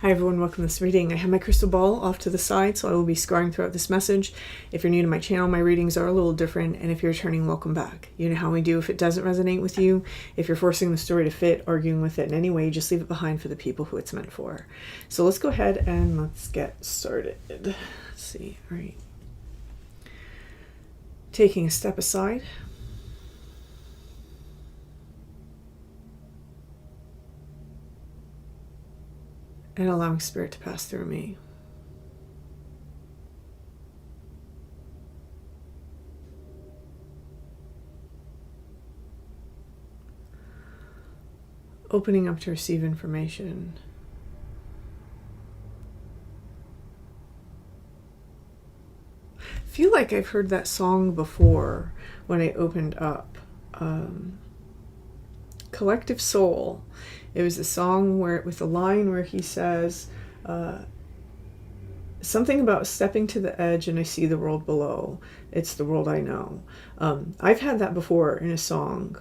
Hi everyone, welcome to this reading. I have my crystal ball off to the side, so I will be scrying throughout this message. If you're new to my channel, my readings are a little different, and if you're returning, welcome back. You know how we do if it doesn't resonate with you, if you're forcing the story to fit, arguing with it in any way, just leave it behind for the people who it's meant for. So let's go ahead and let's get started. Let's see, all right. Taking a step aside. And allowing spirit to pass through me. Opening up to receive information. I feel like I've heard that song before when I opened up. Collective Soul. It was a song where, with a line where he says something about stepping to the edge and I see the world below. It's the world I know. I've had that before in a song,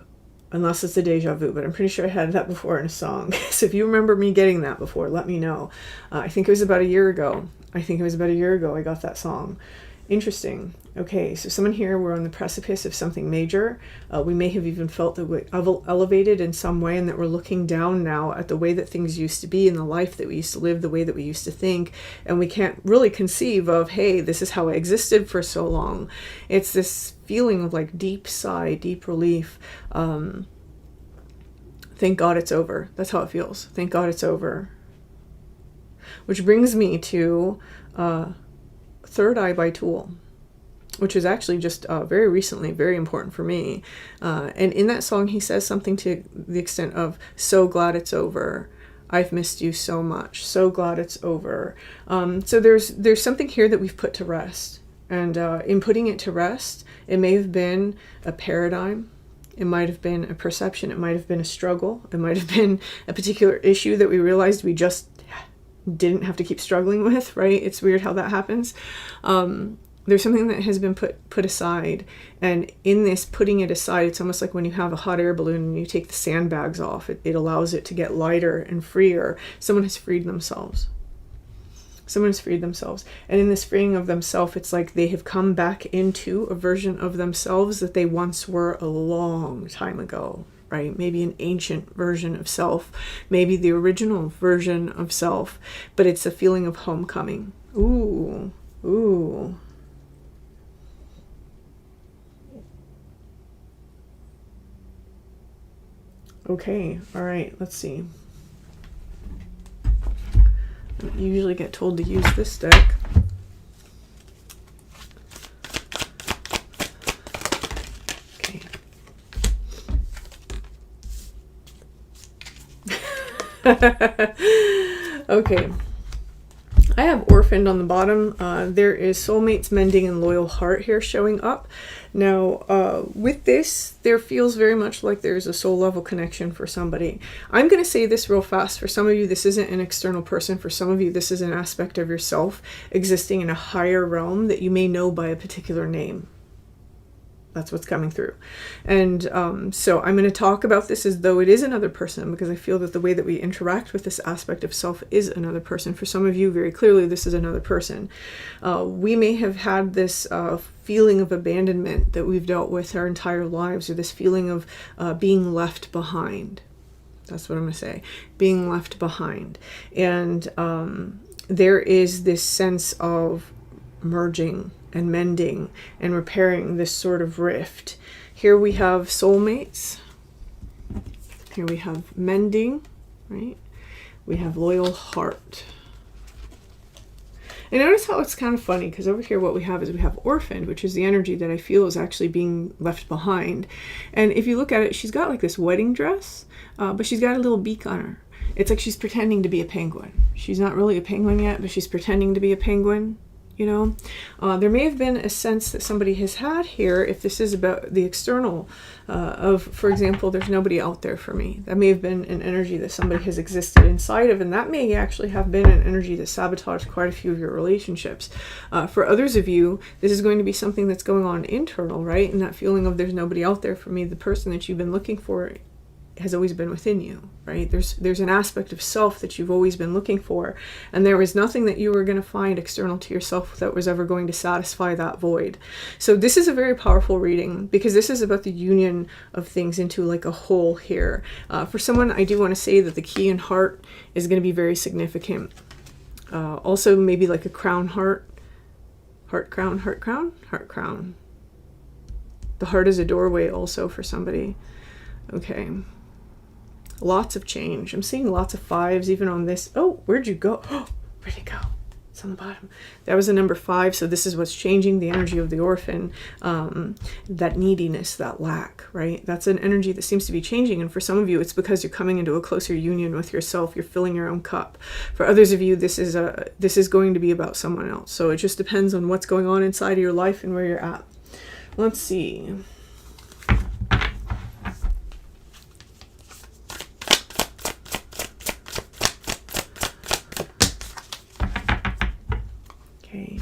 unless it's a deja vu, but I'm pretty sure I had that before in a song. So if you remember me getting that before, let me know. I think it was about a year ago. I got that song. Interesting. Okay, so someone here, we're on the precipice of something major. We may have even felt that we're elevated in some way and that we're looking down now at the way that things used to be in the life that we used to live, the way that we used to think. And we can't really conceive of, hey, this is how I existed for so long. It's this feeling of like deep sigh, deep relief. Thank God it's over. That's how it feels. Thank God it's over. Which brings me to Third Eye by Tool, which is actually just very recently very important for me. And in that song, he says something to the extent of, so glad it's over. I've missed you so much. So glad it's over. So there's something here that we've put to rest. And in putting it to rest, it may have been a paradigm. It might have been a perception. It might have been a struggle. It might have been a particular issue that we realized we just didn't have to keep struggling with, right? It's weird how that happens. There's something that has been put aside, and in this putting it aside, it's almost like when you have a hot air balloon and you take the sandbags off, it allows it to get lighter and freer. Someone has freed themselves. And in this freeing of themselves, it's like they have come back into a version of themselves that they once were a long time ago. Right? Maybe an ancient version of self, maybe the original version of self, but it's a feeling of homecoming. Ooh. Okay, all right, let's see. I don't usually get told to use this deck. Okay, I have Orphaned on the bottom. There is Soulmates, Mending, and Loyal Heart here showing up. Now, with this, there feels very much like there's a soul level connection for somebody. I'm going to say this real fast. For some of you, this isn't an external person. For some of you, this is an aspect of yourself existing in a higher realm that you may know by a particular name. That's what's coming through. And so I'm going to talk about this as though it is another person, because I feel that the way that we interact with this aspect of self is another person. For some of you, very clearly, this is another person. We may have had this feeling of abandonment that we've dealt with our entire lives, or this feeling of being left behind. That's what I'm going to say. Being left behind. And there is this sense of merging and mending and repairing this sort of rift. Here we have soulmates. Here we have mending, right? We have loyal heart. And notice how it's kind of funny, because over here what we have is we have orphaned, which is the energy that I feel is actually being left behind. And if you look at it, she's got like this wedding dress, but she's got a little beak on her. It's like she's pretending to be a penguin. She's not really a penguin yet, but she's pretending to be a penguin. You know, there may have been a sense that somebody has had here, if this is about the external, of, for example, there's nobody out there for me. That may have been an energy that somebody has existed inside of, and that may actually have been an energy that sabotaged quite a few of your relationships. For others of you, this is going to be something that's going on internal, right? And that feeling of there's nobody out there for me, the person that you've been looking for has always been within you, right? There's an aspect of self that you've always been looking for, and there was nothing that you were going to find external to yourself that was ever going to satisfy that void. So this is a very powerful reading, because this is about the union of things into like a whole here. For someone, I do want to say that the key in heart is going to be very significant. Also maybe like a crown heart. Heart crown, heart crown, heart crown. The heart is a doorway also for somebody. Okay. Lots of change. I'm seeing lots of 5s even on this. Oh, where'd you go? Oh, where'd it go? It's on the bottom. That was a number 5. So this is what's changing, the energy of the orphan. That neediness, that lack, right? That's an energy that seems to be changing. And for some of you, it's because you're coming into a closer union with yourself. You're filling your own cup. For others of you, this is going to be about someone else. So it just depends on what's going on inside of your life and where you're at. Let's see. Okay.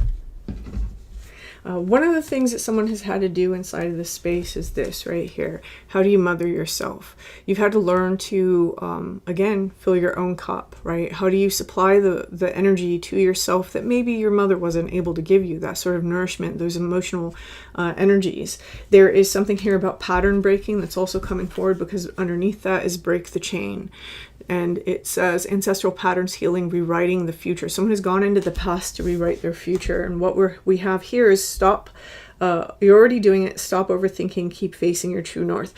One of the things that someone has had to do inside of this space is this right here. How do you mother yourself? You've had to learn to, again, fill your own cup, right? How do you supply the energy to yourself that maybe your mother wasn't able to give you, that sort of nourishment, those emotional energies. There is something here about pattern breaking that's also coming forward, because underneath that is break the chain. And it says ancestral patterns healing, rewriting the future. Someone has gone into the past to rewrite their future. And what we have here is stop. You're already doing it. Stop overthinking. Keep facing your true north.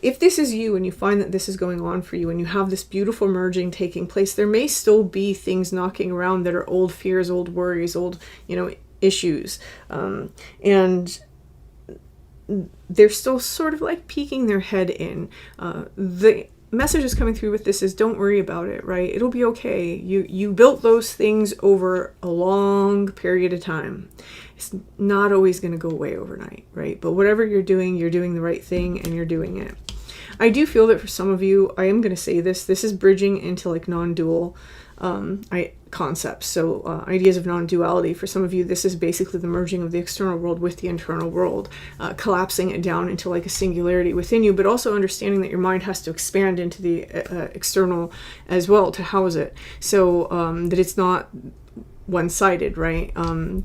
If this is you and you find that this is going on for you and you have this beautiful merging taking place, there may still be things knocking around that are old fears, old worries, old, issues. And they're still sort of like peeking their head in. The message is coming through with this is don't worry about it, right? It'll be okay. You built those things over a long period of time. It's not always going to go away overnight, right? But whatever you're doing the right thing and you're doing it. I do feel that for some of you, I am going to say this is bridging into like non-dual concepts. So ideas of non-duality. For some of you, this is basically the merging of the external world with the internal world, collapsing it down into like a singularity within you, but also understanding that your mind has to expand into the external as well to house it. So that it's not one-sided, right?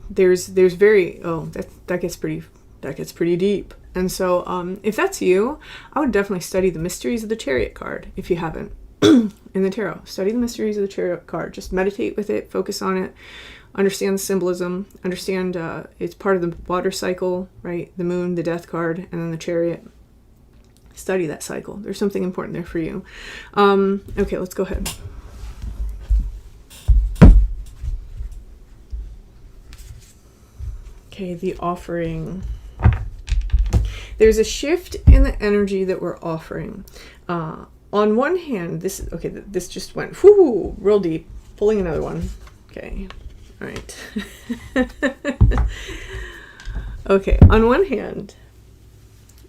There's very, that gets pretty deep. And so if that's you, I would definitely study the mysteries of the Chariot card if you haven't. In the tarot, study the mysteries of the Chariot card. Just meditate with it, focus on it, understand the symbolism, understand it's part of the water cycle, right? The moon, the death card, and then the Chariot. Study that cycle. There's something important there for you. Okay, let's go ahead. Okay, the offering. There's a shift in the energy that we're offering. On one hand, this just went whoo, real deep. Pulling another one. Okay, all right. Okay, on one hand,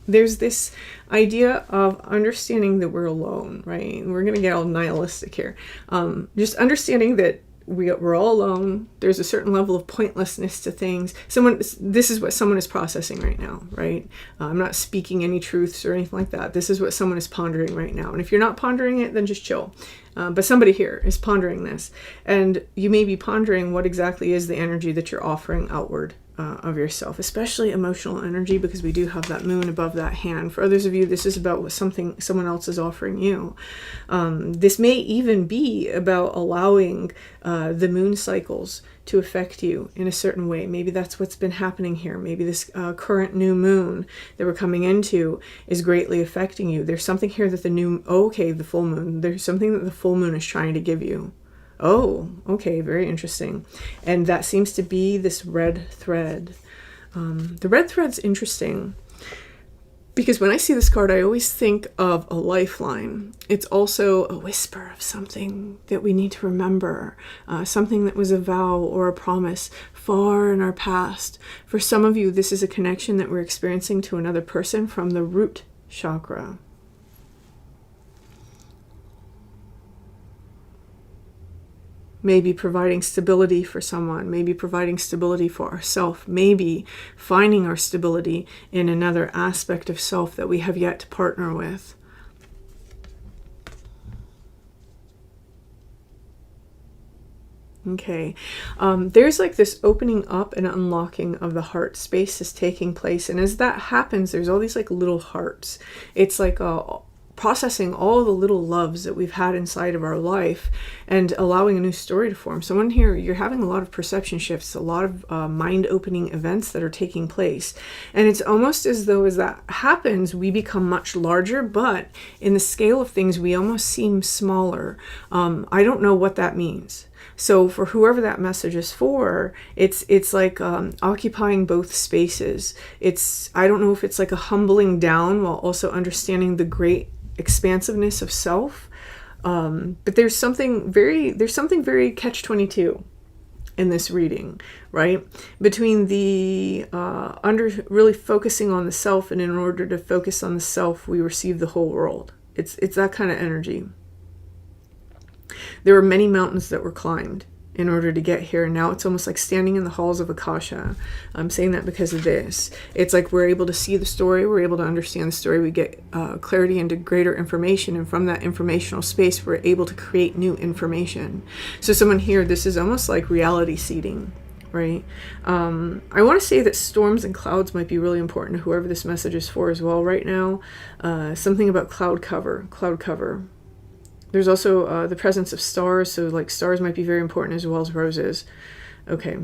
there's this idea of understanding that we're alone, right? We're going to get all nihilistic here. Just understanding that we're all alone. There's a certain level of pointlessness to things. This is what someone is processing right now, right? I'm not speaking any truths or anything like that. This is what someone is pondering right now. And if you're not pondering it, then just chill. But somebody here is pondering this. And you may be pondering what exactly is the energy that you're offering outward of yourself, especially emotional energy, because we do have that moon above that hand. For others of you, this is about what someone else is offering you. This may even be about allowing the moon cycles to affect you in a certain way. Maybe that's what's been happening here. Maybe this current new moon that we're coming into is greatly affecting you. There's something here that the full moon. There's something that the full moon is trying to give you. Oh, okay, very interesting. And that seems to be this red thread. The red thread's interesting because when I see this card, I always think of a lifeline. It's also a whisper of something that we need to remember, something that was a vow or a promise far in our past. For some of you, this is a connection that we're experiencing to another person from the root chakra. Maybe providing stability for someone, maybe providing stability for ourselves, maybe finding our stability in another aspect of self that we have yet to partner with. Okay. There's like this opening up and unlocking of the heart space is taking place. And as that happens, there's all these like little hearts. It's like processing all the little loves that we've had inside of our life and allowing a new story to form. So in here, you're having a lot of perception shifts, a lot of mind-opening events that are taking place. And it's almost as though as that happens, we become much larger, but in the scale of things, we almost seem smaller. I don't know what that means. So for whoever that message is for, it's like occupying both spaces. I don't know if it's like a humbling down while also understanding the great expansiveness of self. But there's something very catch-22 in this reading, right? Between the really focusing on the self, and in order to focus on the self, we receive the whole world. It's that kind of energy. There were many mountains that were climbed in order to get here. And now it's almost like standing in the halls of Akasha. I'm saying that because of this. It's like we're able to see the story. We're able to understand the story. We get clarity into greater information. And from that informational space, we're able to create new information. So someone here, this is almost like reality seeding, right? I want to say that storms and clouds might be really important to whoever this message is for as well right now. Something about cloud cover. There's also the presence of stars, so like stars might be very important as well as roses. Okay.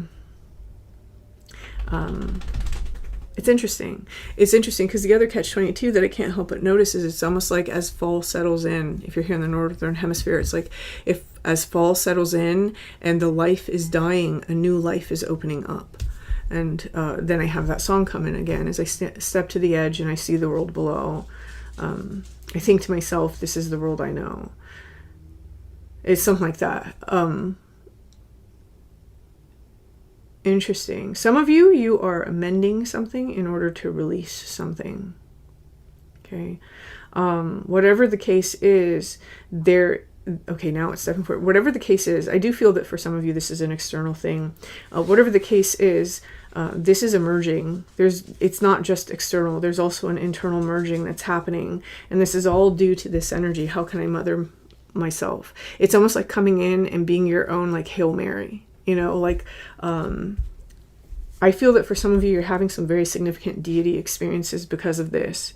It's interesting. It's interesting because the other catch-22 that I can't help but notice is it's almost like as fall settles in, if you're here in the northern hemisphere, it's like as fall settles in and the life is dying, a new life is opening up. And then I have that song come in again as I step to the edge and I see the world below. I think to myself, this is the world I know. It's something like that. Interesting. Some of you are amending something in order to release something. Okay. Whatever the case is, okay, now it's stepping forward. Whatever the case is, I do feel that for some of you, this is an external thing. Whatever the case is, this is emerging. It's not just external. There's also an internal merging that's happening. And this is all due to this energy. How can I mother myself? It's almost like coming in and being your own like Hail Mary, like I feel that for some of you, you're having some very significant deity experiences because of this.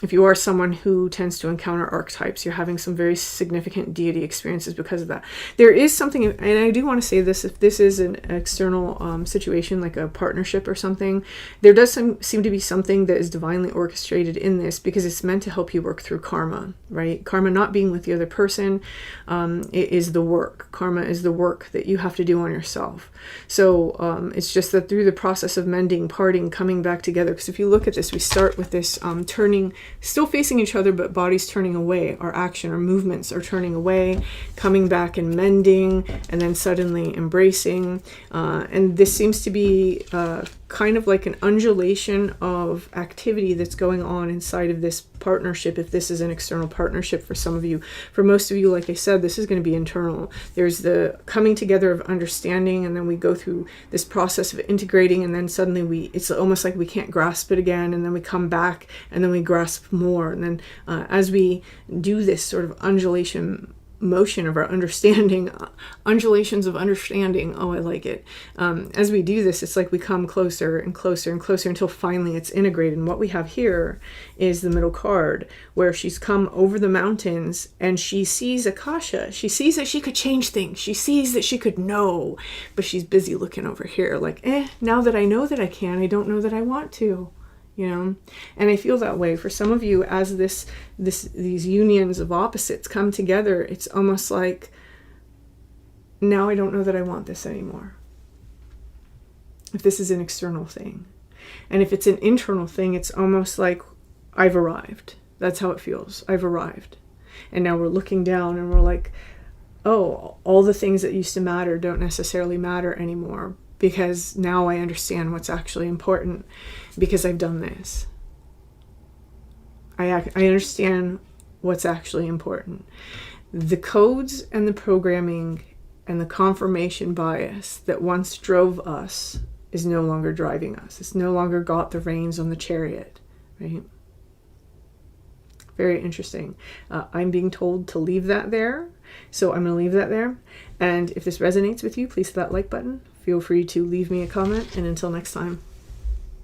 If you are someone who tends to encounter archetypes, you're having some very significant deity experiences because of that. There is something, and I do want to say this, if this is an external situation, like a partnership or something, there does seem to be something that is divinely orchestrated in this because it's meant to help you work through karma, right? Karma not being with the other person, it is the work. Karma is the work that you have to do on yourself. So it's just that through the process of mending, parting, coming back together, because if you look at this, we start with this turning, still facing each other, but bodies turning away. Our action, our movements are turning away, coming back and mending, and then suddenly embracing. And this seems to be kind of like an undulation of activity that's going on inside of this partnership, if this is an external partnership for some of you. For most of you, like I said, this is going to be internal. There's the coming together of understanding, and then we go through this process of integrating, and then suddenly it's almost like we can't grasp it again, and then we come back, and then we grasp more. And then as we do this sort of undulation motion of our understanding, undulations of understanding, oh, I like it. As we do this, it's like we come closer and closer and closer until finally it's integrated. And what we have here is the middle card, where she's come over the mountains and she sees Akasha. She sees that she could change things. She sees that she could know, but she's busy looking over here like, now that I know that I can, I don't know that I want to. And I feel that way for some of you as these unions of opposites come together. It's almost like, now I don't know that I want this anymore. If this is an external thing. And if it's an internal thing, it's almost like I've arrived. That's how it feels. I've arrived. And now we're looking down and we're like, oh, all the things that used to matter don't necessarily matter anymore. Because now I understand what's actually important because I've done this. I understand what's actually important. The codes and the programming and the confirmation bias that once drove us is no longer driving us. It's no longer got the reins on the chariot, right? Very interesting. I'm being told to leave that there. So I'm going to leave that there. And if this resonates with you, please hit that like button. Feel free to leave me a comment, and until next time.